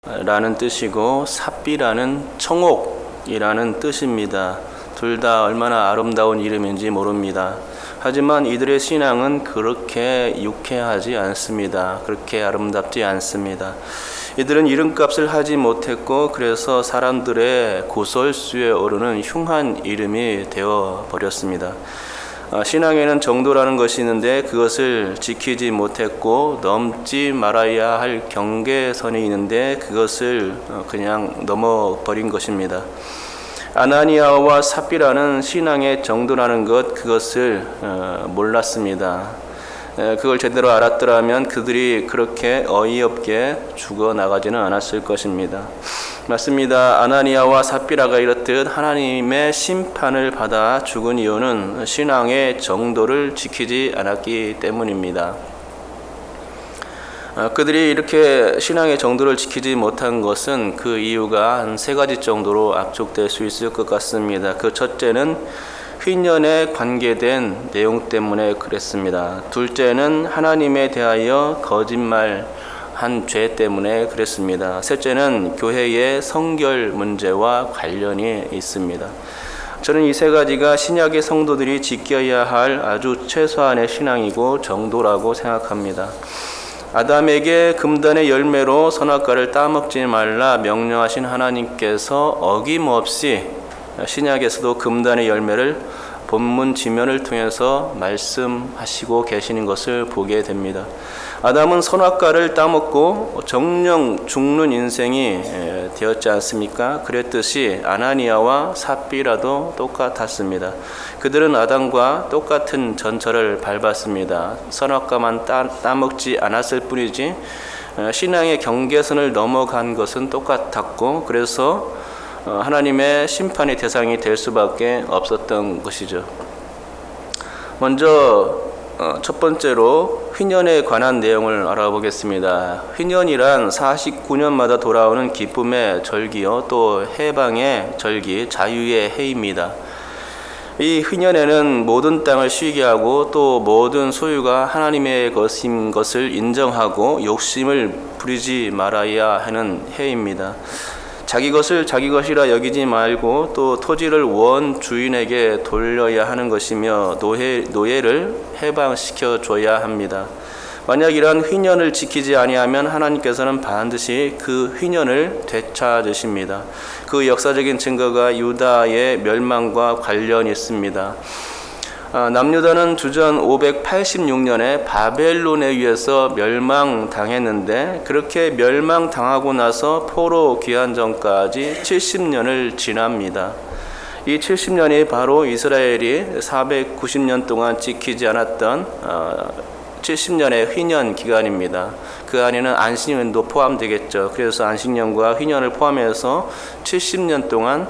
라는 뜻이고 삽비라는 청옥이라는 뜻입니다. 둘 다 얼마나 아름다운 이름인지 모릅니다. 하지만 이들의 신앙은 그렇게 유쾌하지 않습니다. 그렇게 아름답지 않습니다. 이들은 이름값을 하지 못했고 그래서 사람들의 구설수에 오르는 흉한 이름이 되어 버렸습니다. 신앙에는 정도라는 것이 있는데 그것을 지키지 못했고 넘지 말아야 할 경계선이 있는데 그것을 그냥 넘어버린 것입니다. 아나니아와 삽비라는 신앙의 정도라는 것, 그것을 몰랐습니다. 그걸 제대로 알았더라면 그들이 그렇게 어이없게 죽어나가지는 않았을 것입니다. 맞습니다. 아나니아와 삽비라가 이렇듯 하나님의 심판을 받아 죽은 이유는 신앙의 정도를 지키지 않았기 때문입니다. 그들이 이렇게 신앙의 정도를 지키지 못한 것은 그 이유가 한 세 가지 정도로 압축될 수 있을 것 같습니다. 그 첫째는 휘년에 관계된 내용 때문에 그랬습니다. 둘째는 하나님에 대하여 거짓말한 죄 때문에 그랬습니다. 셋째는 교회의 성결 문제와 관련이 있습니다. 저는 이 세 가지가 신약의 성도들이 지켜야 할 아주 최소한의 신앙이고 정도라고 생각합니다. 아담에게 금단의 열매로 선악과를 따먹지 말라 명령하신 하나님께서 어김없이 신약에서도 금단의 열매를 본문 지면을 통해서 말씀하시고 계시는 것을 보게 됩니다. 아담은 선악과를 따먹고 정령 죽는 인생이 되었지 않습니까? 그랬듯이 아나니아와 삽비라도 똑같았습니다. 그들은 아담과 똑같은 전철을 밟았습니다. 선악과만 따먹지 않았을 뿐이지 신앙의 경계선을 넘어간 것은 똑같았고 그래서 하나님의 심판의 대상이 될 수밖에 없었던 것이죠. 먼저 첫 번째로 휘년에 관한 내용을 알아보겠습니다. 휘년이란 49년마다 돌아오는 기쁨의 절기요, 또 해방의 절기, 자유의 해입니다. 이 휘년에는 모든 땅을 쉬게 하고 또 모든 소유가 하나님의 것인 것을 인정하고 욕심을 부리지 말아야 하는 해입니다. 자기 것을 자기 것이라 여기지 말고 또 토지를 원 주인에게 돌려야 하는 것이며 노예를 해방시켜 줘야 합니다. 만약 이러한 휘년을 지키지 아니하면 하나님께서는 반드시 그 휘년을 되찾으십니다. 그 역사적인 증거가 유다의 멸망과 관련이 있습니다. 남유다는 주전 586년에 바벨론에 의해서 멸망당했는데 그렇게 멸망당하고 나서 포로 귀환 전까지 70년을 지납니다. 이 70년이 바로 이스라엘이 490년 동안 지키지 않았던 70년의 휘년 기간입니다. 그 안에는 안식년도 포함되겠죠. 그래서 안식년과 휘년을 포함해서 70년 동안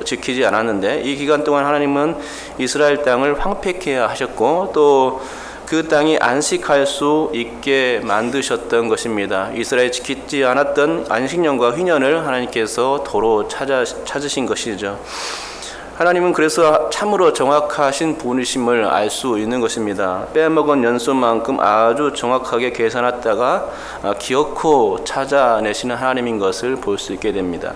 지키지 않았는데 이 기간 동안 하나님은 이스라엘 땅을 황폐케 하셨고 또 그 땅이 안식할 수 있게 만드셨던 것입니다. 이스라엘이 지키지 않았던 안식년과 휘년을 하나님께서 도로 찾으신 것이죠. 하나님은 그래서 참으로 정확하신 분이심을 알 수 있는 것입니다. 빼먹은 연수만큼 아주 정확하게 계산했다가 기어코 찾아내시는 하나님인 것을 볼 수 있게 됩니다.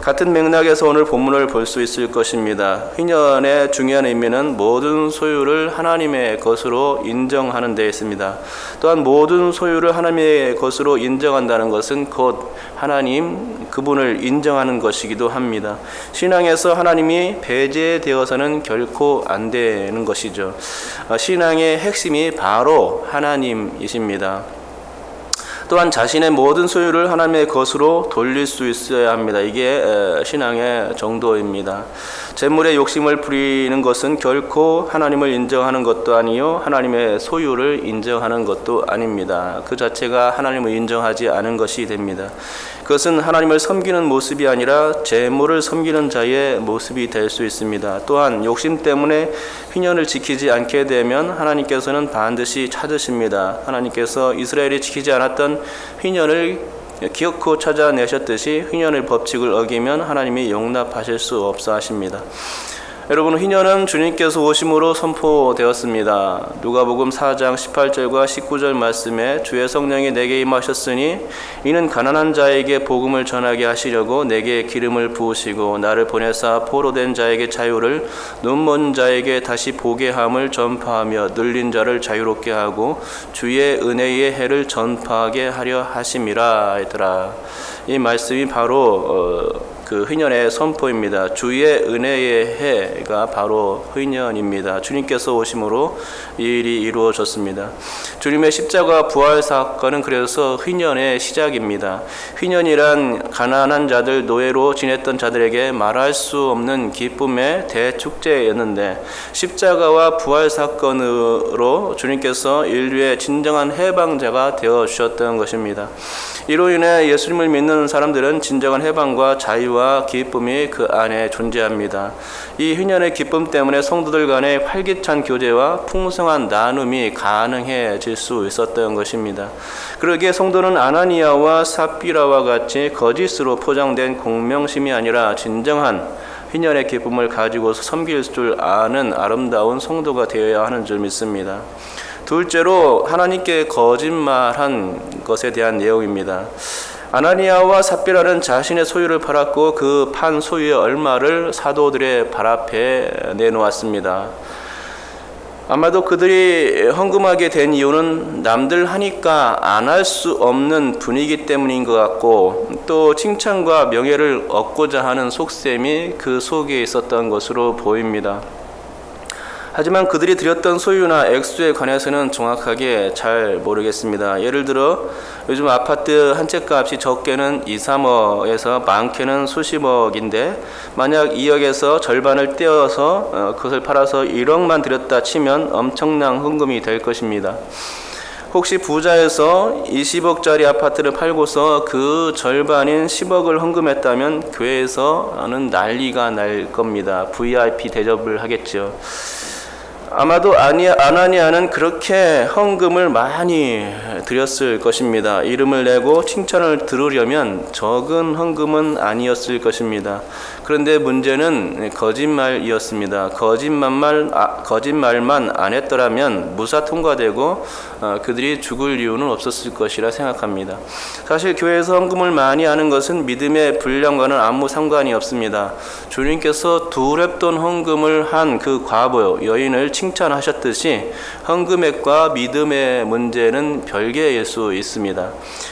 같은 맥락에서 오늘 본문을 볼 수 있을 것입니다. 휘년의 중요한 의미는 모든 소유를 하나님의 것으로 인정하는 데 있습니다. 또한 모든 소유를 하나님의 것으로 인정한다는 것은 곧 하나님 그분을 인정하는 것이기도 합니다. 신앙에서 하나님이 배제되어서는 결코 안 되는 것이죠. 신앙의 핵심이 바로 하나님이십니다. 또한 자신의 모든 소유를 하나님의 것으로 돌릴 수 있어야 합니다. 이게 신앙의 정도입니다. 재물에 욕심을 부리는 것은 결코 하나님을 인정하는 것도 아니요 하나님의 소유를 인정하는 것도 아닙니다. 그 자체가 하나님을 인정하지 않은 것이 됩니다. 그것은 하나님을 섬기는 모습이 아니라 재물을 섬기는 자의 모습이 될 수 있습니다. 또한 욕심 때문에 휘년을 지키지 않게 되면 하나님께서는 반드시 찾으십니다. 하나님께서 이스라엘이 지키지 않았던 휘년을 기어코 찾아내셨듯이 휘년의 법칙을 어기면 하나님이 용납하실 수 없어 하십니다. 여러분, 희년은 주님께서 오심으로 선포되었습니다. 누가복음 4장 18절과 19절 말씀에 주의 성령이 내게 임하셨으니 이는 가난한 자에게 복음을 전하게 하시려고 내게 기름을 부으시고 나를 보내사 포로된 자에게 자유를, 눈먼 자에게 다시 보게 함을 전파하며 눌린 자를 자유롭게 하고 주의 은혜의 해를 전파하게 하려 하심이라 했더라. 이 말씀이 바로 그 희년의 선포입니다. 주의 은혜의 해가 바로 희년입니다. 주님께서 오심으로 이 일이 이루어졌습니다. 주님의 십자가 부활 사건은 그래서 희년의 시작입니다. 희년이란 가난한 자들, 노예로 지냈던 자들에게 말할 수 없는 기쁨의 대축제였는데, 십자가와 부활 사건으로 주님께서 인류의 진정한 해방자가 되어 주셨던 것입니다. 이로 인해 예수님을 믿는 사람들은 진정한 해방과 자유와 기쁨이 그 안에 존재합니다. 이 희년의 기쁨 때문에 성도들 간의 활기찬 교제와 풍성한 나눔이 가능해질 수 있었던 것입니다. 그러기에 성도는 아나니아와 삽비라와 같이 거짓으로 포장된 공명심이 아니라 진정한 희년의 기쁨을 가지고서 섬길 줄 아는 아름다운 성도가 되어야 하는 줄 믿습니다. 둘째로, 하나님께 거짓말한 것에 대한 내용입니다. 아나니아와 삽비라는 자신의 소유를 팔았고 그 판 소유의 얼마를 사도들의 발 앞에 내놓았습니다. 아마도 그들이 헌금하게 된 이유는 남들 하니까 안 할 수 없는 분위기 때문인 것 같고, 또 칭찬과 명예를 얻고자 하는 속셈이 그 속에 있었던 것으로 보입니다. 하지만 그들이 드렸던 소유나 액수에 관해서는 정확하게 잘 모르겠습니다. 예를 들어 요즘 아파트 한 채 값이 적게는 2, 3억에서 많게는 수십억인데, 만약 2억에서 절반을 떼어서 그것을 팔아서 1억만 드렸다 치면 엄청난 헌금이 될 것입니다. 혹시 부자에서 20억짜리 아파트를 팔고서 그 절반인 10억을 헌금했다면 교회에서는 난리가 날 겁니다. VIP 대접을 하겠죠. 아마도 아나니아는 그렇게 헌금을 많이 드렸을 것입니다. 이름을 내고 칭찬을 들으려면 적은 헌금은 아니었을 것입니다. 그런데 문제는 거짓말이었습니다. 거짓말만 안 했더라면 무사 통과되고 그들이 죽을 이유는 없었을 것이라 생각합니다. 사실 교회에서 헌금을 많이 하는 것은 믿음의 분량과는 아무 상관이 없습니다. 주님께서 두 렙돈 헌금을 한 그 과부 여인을 칭찬하셨듯이 헌금액과 믿음의 문제는 별개일 수 있습니다.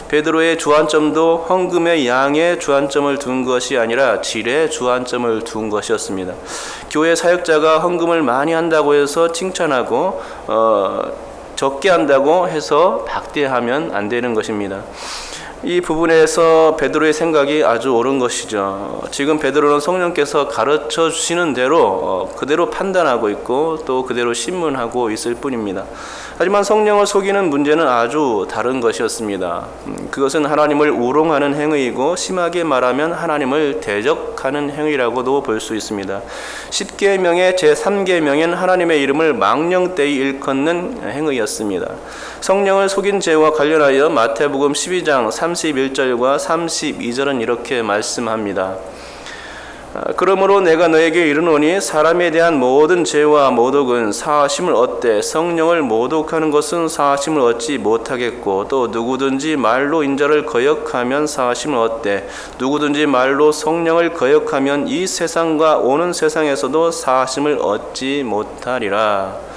베드로의 주안점도 헌금의 양에 주안점을 둔 것이 아니라 질에 주안점을 둔 것이었습니다. 교회 사역자가 헌금을 많이 한다고 해서 칭찬하고 적게 한다고 해서 박대하면 안 되는 것입니다. 이 부분에서 베드로의 생각이 아주 옳은 것이죠. 지금 베드로는 성령께서 가르쳐 주시는 대로 그대로 판단하고 있고 또 그대로 신문하고 있을 뿐입니다. 하지만 성령을 속이는 문제는 아주 다른 것이었습니다. 그것은 하나님을 우롱하는 행위이고 심하게 말하면 하나님을 대적하는 행위라고도 볼 수 있습니다. 10계명의 제3계명엔 하나님의 이름을 망령되이 일컫는 행위였습니다. 성령을 속인 죄와 관련하여 마태복음 12장 31절과 32절은 이렇게 말씀합니다. 그러므로 내가 너에게 이르노니 사람에 대한 모든 죄와 모독은 사하심을 얻되 성령을 모독하는 것은 사하심을 얻지 못하겠고, 또 누구든지 말로 인자를 거역하면 사하심을 얻되 누구든지 말로 성령을 거역하면 이 세상과 오는 세상에서도 사하심을 얻지 못하리라.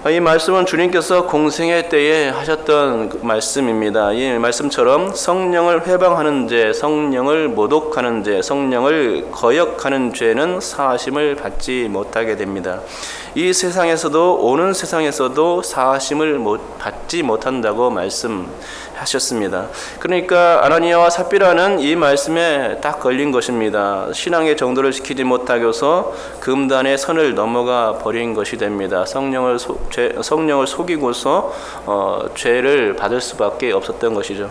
이 말씀은 주님께서 공생애 때에 하셨던 말씀입니다. 이 말씀처럼 성령을 회방하는 죄, 성령을 모독하는 죄, 성령을 거역하는 죄는 사하심을 받지 못하게 됩니다. 이 세상에서도 오는 세상에서도 사하심을 받지 못한다고 말씀하셨습니다. 그러니까 아나니아와 삽비라는 이 말씀에 딱 걸린 것입니다. 신앙의 정도를 지키지 못하고서 금단의 선을 넘어가 버린 것이 됩니다. 성령을 속이고서 죄를 받을 수밖에 없었던 것이죠.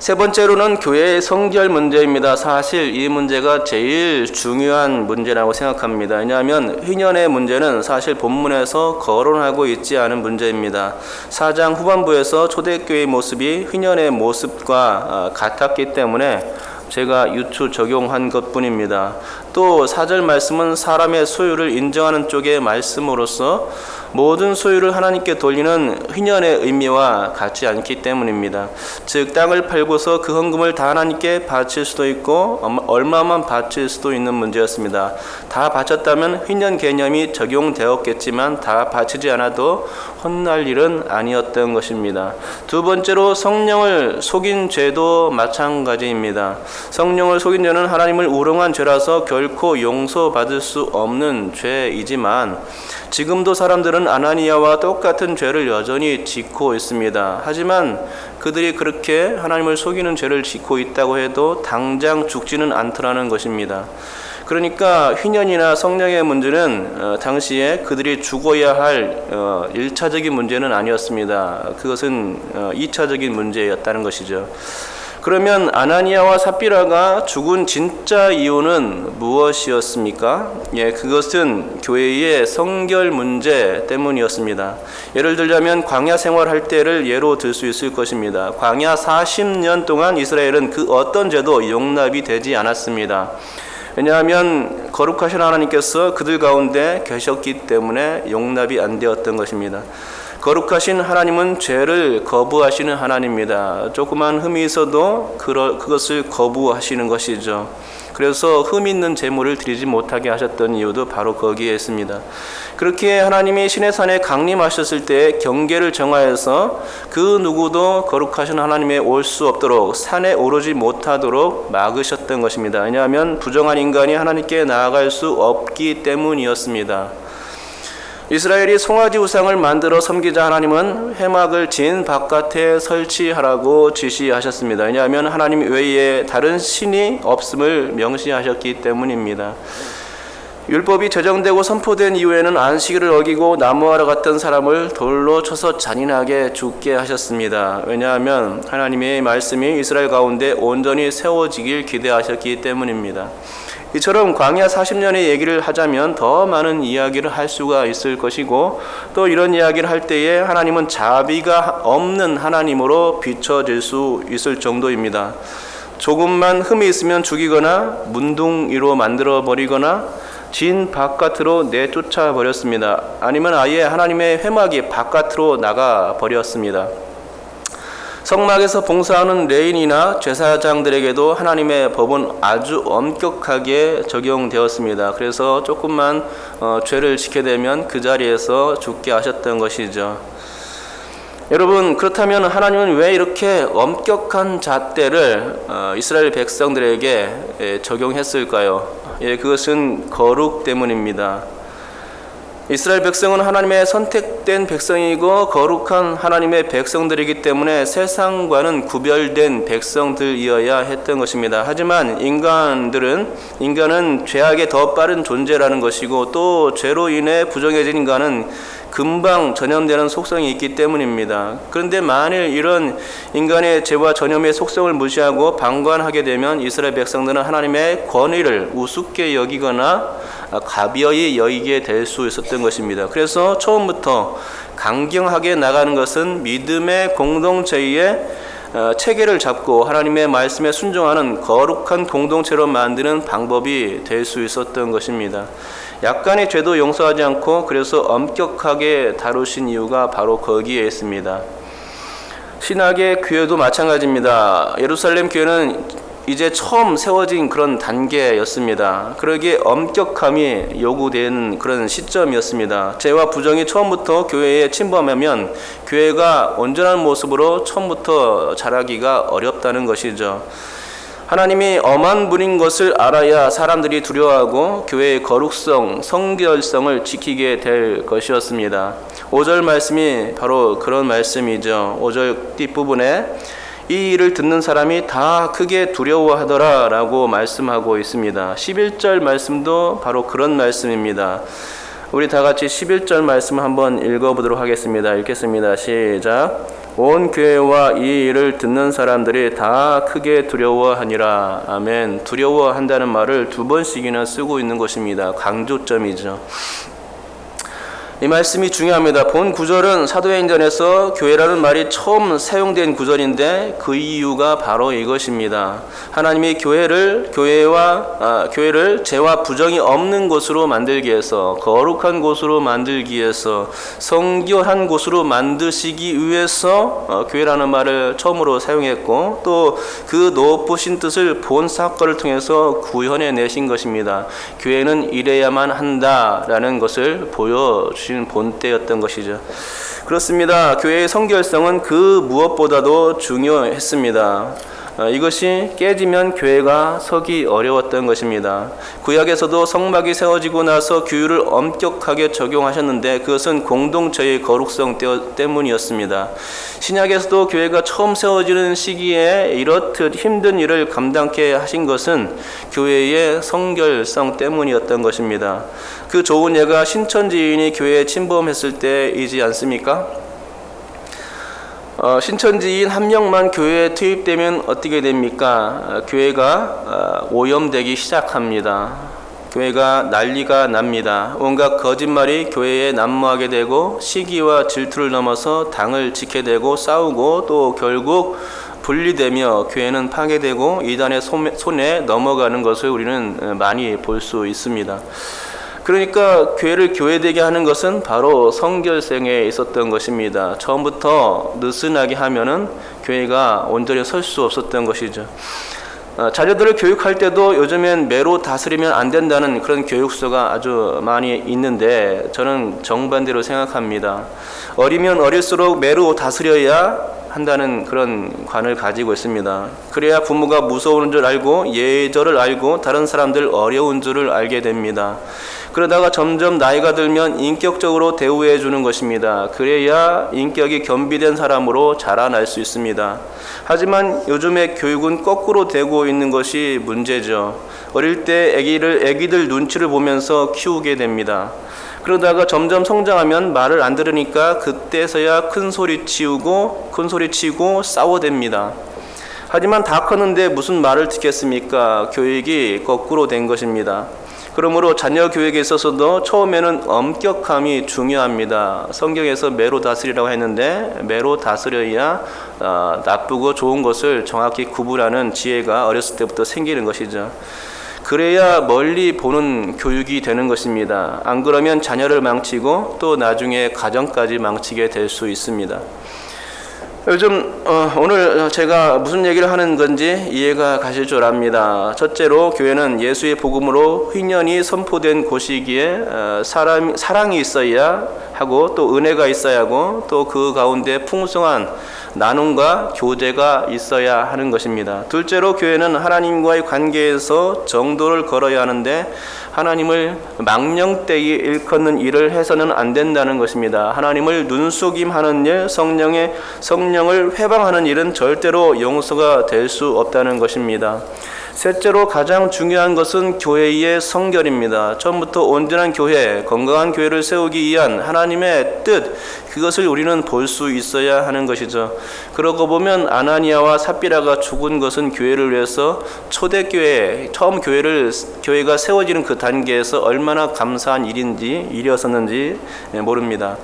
세 번째로는 교회의 성결 문제입니다. 사실 이 문제가 제일 중요한 문제라고 생각합니다. 왜냐하면 희년의 문제는 사실 본문에서 거론하고 있지 않은 문제입니다. 4장 후반부에서 초대교회의 모습이 희년의 모습과 같았기 때문에 제가 유추 적용한 것뿐입니다. 또 4절 말씀은 사람의 소유를 인정하는 쪽의 말씀으로서 모든 소유를 하나님께 돌리는 휘년의 의미와 같지 않기 때문입니다. 즉 땅을 팔고서 그 헌금을 다 하나님께 바칠 수도 있고 얼마만 바칠 수도 있는 문제였습니다. 다 바쳤다면 휘년 개념이 적용되었겠지만 다 바치지 않아도 혼날 일은 아니었던 것입니다. 두 번째로 성령을 속인 죄도 마찬가지입니다. 성령을 속인 죄는 하나님을 우롱한 죄라서 결코 용서받을 수 없는 죄이지만 지금도 사람들은 아나니아와 똑같은 죄를 여전히 짓고 있습니다. 하지만 그들이 그렇게 하나님을 속이는 죄를 짓고 있다고 해도 당장 죽지는 않더라는 것입니다. 그러니까 휘년이나 성령의 문제는 당시에 그들이 죽어야 할 1차적인 문제는 아니었습니다. 그것은 2차적인 문제였다는 것이죠. 그러면 아나니아와 삽비라가 죽은 진짜 이유는 무엇이었습니까? 그것은 교회의 성결 문제 때문이었습니다. 예를 들자면 광야 생활할 때를 예로 들 수 있을 것입니다. 광야 40년 동안 이스라엘은 그 어떤 죄도 용납이 되지 않았습니다. 왜냐하면 거룩하신 하나님께서 그들 가운데 계셨기 때문에 용납이 안 되었던 것입니다. 거룩하신 하나님은 죄를 거부하시는 하나님입니다. 조그만 흠이 있어도 그것을 거부하시는 것이죠. 그래서 흠 있는 제물을 드리지 못하게 하셨던 이유도 바로 거기에 있습니다. 그렇게 하나님이 시내산에 강림하셨을 때 경계를 정하여서 그 누구도 거룩하신 하나님에 올 수 없도록 산에 오르지 못하도록 막으셨던 것입니다. 왜냐하면 부정한 인간이 하나님께 나아갈 수 없기 때문이었습니다. 이스라엘이 송아지 우상을 만들어 섬기자 하나님은 회막을 진 바깥에 설치하라고 지시하셨습니다. 왜냐하면 하나님 외에 다른 신이 없음을 명시하셨기 때문입니다. 율법이 제정되고 선포된 이후에는 안식일을 어기고 나무하러 갔던 사람을 돌로 쳐서 잔인하게 죽게 하셨습니다. 왜냐하면 하나님의 말씀이 이스라엘 가운데 온전히 세워지길 기대하셨기 때문입니다. 이처럼 광야 40년의 얘기를 하자면 더 많은 이야기를 할 수가 있을 것이고 또 이런 이야기를 할 때에 하나님은 자비가 없는 하나님으로 비춰질 수 있을 정도입니다. 조금만 흠이 있으면 죽이거나 문둥이로 만들어버리거나 진 바깥으로 내쫓아 버렸습니다. 아니면 아예 하나님의 회막이 바깥으로 나가 버렸습니다. 성막에서 봉사하는 레인이나 제사장들에게도 하나님의 법은 아주 엄격하게 적용되었습니다. 그래서 조금만 죄를 지게 되면 그 자리에서 죽게 하셨던 것이죠. 여러분, 그렇다면 하나님은 왜 이렇게 엄격한 잣대를 이스라엘 백성들에게 적용했을까요? 그것은 거룩 때문입니다. 이스라엘 백성은 하나님의 선택된 백성이고 거룩한 하나님의 백성들이기 때문에 세상과는 구별된 백성들이어야 했던 것입니다. 하지만 인간은 죄악의 더 빠른 존재라는 것이고 또 죄로 인해 부정해진 인간은 금방 전염되는 속성이 있기 때문입니다. 그런데 만일 이런 인간의 죄와 전염의 속성을 무시하고 방관하게 되면 이스라엘 백성들은 하나님의 권위를 우습게 여기거나 가벼이 여기게 될 수 있었던 것입니다. 그래서 처음부터 강경하게 나가는 것은 믿음의 공동체의 체계를 잡고 하나님의 말씀에 순종하는 거룩한 공동체로 만드는 방법이 될 수 있었던 것입니다. 약간의 죄도 용서하지 않고 그래서 엄격하게 다루신 이유가 바로 거기에 있습니다. 신학의 교회도 마찬가지입니다. 예루살렘 교회는 이제 처음 세워진 그런 단계였습니다. 그러기에 엄격함이 요구되는 그런 시점이었습니다. 죄와 부정이 처음부터 교회에 침범하면 교회가 온전한 모습으로 처음부터 자라기가 어렵다는 것이죠. 하나님이 엄한 분인 것을 알아야 사람들이 두려워하고 교회의 거룩성, 성결성을 지키게 될 것이었습니다. 5절 말씀이 바로 그런 말씀이죠. 5절 뒷부분에 이 일을 듣는 사람이 다 크게 두려워하더라 라고 말씀하고 있습니다. 11절 말씀도 바로 그런 말씀입니다. 우리 다 같이 11절 말씀 한번 읽어보도록 하겠습니다. 읽겠습니다. 시작. 온 교회와 이 일을 듣는 사람들이 다 크게 두려워하니라. 아멘. 두려워한다는 말을 두 번씩이나 쓰고 있는 것입니다. 강조점이죠. 이 말씀이 중요합니다. 본 구절은 사도행전에서 교회라는 말이 처음 사용된 구절인데 그 이유가 바로 이것입니다. 하나님이 교회를 죄와 부정이 없는 곳으로 만들기 위해서, 거룩한 곳으로 만들기 위해서, 성결한 곳으로 만드시기 위해서 교회라는 말을 처음으로 사용했고, 또 그 높으신 뜻을 본 사건을 통해서 구현해 내신 것입니다. 교회는 이래야만 한다라는 것을 보여주신 본때였던 것이죠. 그렇습니다. 교회의 성결성은 그 무엇보다도 중요했습니다. 이것이 깨지면 교회가 서기 어려웠던 것입니다. 구약에서도 성막이 세워지고 나서 규율을 엄격하게 적용하셨는데 그것은 공동체의 거룩성 때문이었습니다. 신약에서도 교회가 처음 세워지는 시기에 이렇듯 힘든 일을 감당케 하신 것은 교회의 성결성 때문이었던 것입니다. 그 좋은 예가 신천지인이 교회에 침범했을 때이지 않습니까? 신천지인 한 명만 교회에 투입되면 어떻게 됩니까? 교회가 오염되기 시작합니다. 교회가 난리가 납니다. 온갖 거짓말이 교회에 난무하게 되고 시기와 질투를 넘어서 당을 지게 되고 싸우고 또 결국 분리되며 교회는 파괴되고 이단의 손에 넘어가는 것을 우리는 많이 볼 수 있습니다. 그러니까 교회를 교회되게 하는 것은 바로 성결성에 있었던 것입니다. 처음부터 느슨하게 하면은 교회가 온전히 설 수 없었던 것이죠. 자녀들을 교육할 때도 요즘엔 매로 다스리면 안 된다는 그런 교육서가 아주 많이 있는데 저는 정반대로 생각합니다. 어리면 어릴수록 매로 다스려야 한다는 그런 관을 가지고 있습니다. 그래야 부모가 무서운 줄 알고 예절을 알고 다른 사람들 어려운 줄을 알게 됩니다. 그러다가 점점 나이가 들면 인격적으로 대우해 주는 것입니다. 그래야 인격이 겸비된 사람으로 자라날 수 있습니다. 하지만 요즘의 교육은 거꾸로 되고 있는 것이 문제죠. 어릴 때 애기들 눈치를 보면서 키우게 됩니다. 그러다가 점점 성장하면 말을 안 들으니까 그때서야 큰 소리 치고 싸워댑니다. 하지만 다 컸는데 무슨 말을 듣겠습니까? 교육이 거꾸로 된 것입니다. 그러므로 자녀 교육에 있어서도 처음에는 엄격함이 중요합니다. 성경에서 매로 다스리라고 했는데 매로 다스려야 나쁘고 좋은 것을 정확히 구분하는 지혜가 어렸을 때부터 생기는 것이죠. 그래야 멀리 보는 교육이 되는 것입니다. 안 그러면 자녀를 망치고 또 나중에 가정까지 망치게 될 수 있습니다. 요즘 오늘 제가 무슨 얘기를 하는 건지 이해가 가실 줄 압니다. 첫째로 교회는 예수의 복음으로 휘년이 선포된 곳이기에 사랑이 있어야 하고 또 은혜가 있어야 하고 또 그 가운데 풍성한 나눔과 교제가 있어야 하는 것입니다. 둘째로 교회는 하나님과의 관계에서 정도를 걸어야 하는데 하나님을 망령되이 일컫는 일을 해서는 안 된다는 것입니다. 하나님을 눈속임하는 일, 성령을 회방하는 일은 절대로 용서가 될 수 없다는 것입니다. 셋째로 가장 중요한 것은 교회의 성결입니다. 처음부터 온전한 교회, 건강한 교회를 세우기 위한 하나님의 뜻, 그것을 우리는 볼 수 있어야 하는 것이죠. 그러고 보면 아나니아와 삽비라가 죽은 것은 교회를 위해서 초대교회, 처음 교회가 세워지는 그 단계에서 얼마나 감사한 일이었었는지 모릅니다.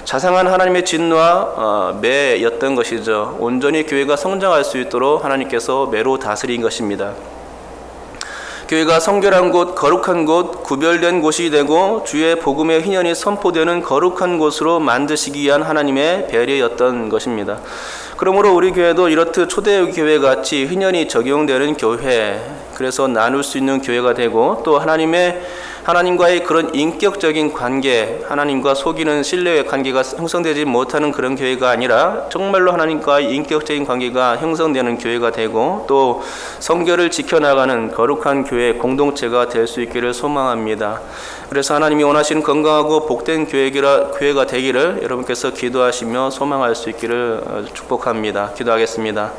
자상한 하나님의 진노와 매였던 것이죠. 온전히 교회가 성장할 수 있도록 하나님께서 매로 다스린 것입니다. 교회가 성결한 곳, 거룩한 곳, 구별된 곳이 되고 주의 복음의 희년이 선포되는 거룩한 곳으로 만드시기 위한 하나님의 배려였던 것입니다. 그러므로 우리 교회도 이렇듯 초대교회 같이 희년이 적용되는 교회, 그래서 나눌 수 있는 교회가 되고 또 하나님과의 그런 인격적인 관계, 하나님과 속이는 신뢰의 관계가 형성되지 못하는 그런 교회가 아니라 정말로 하나님과의 인격적인 관계가 형성되는 교회가 되고 또 성결을 지켜나가는 거룩한 교회 공동체가 될 수 있기를 소망합니다. 그래서 하나님이 원하시는 건강하고 복된 교회가 되기를 여러분께서 기도하시며 소망할 수 있기를 축복합니다. 기도하겠습니다.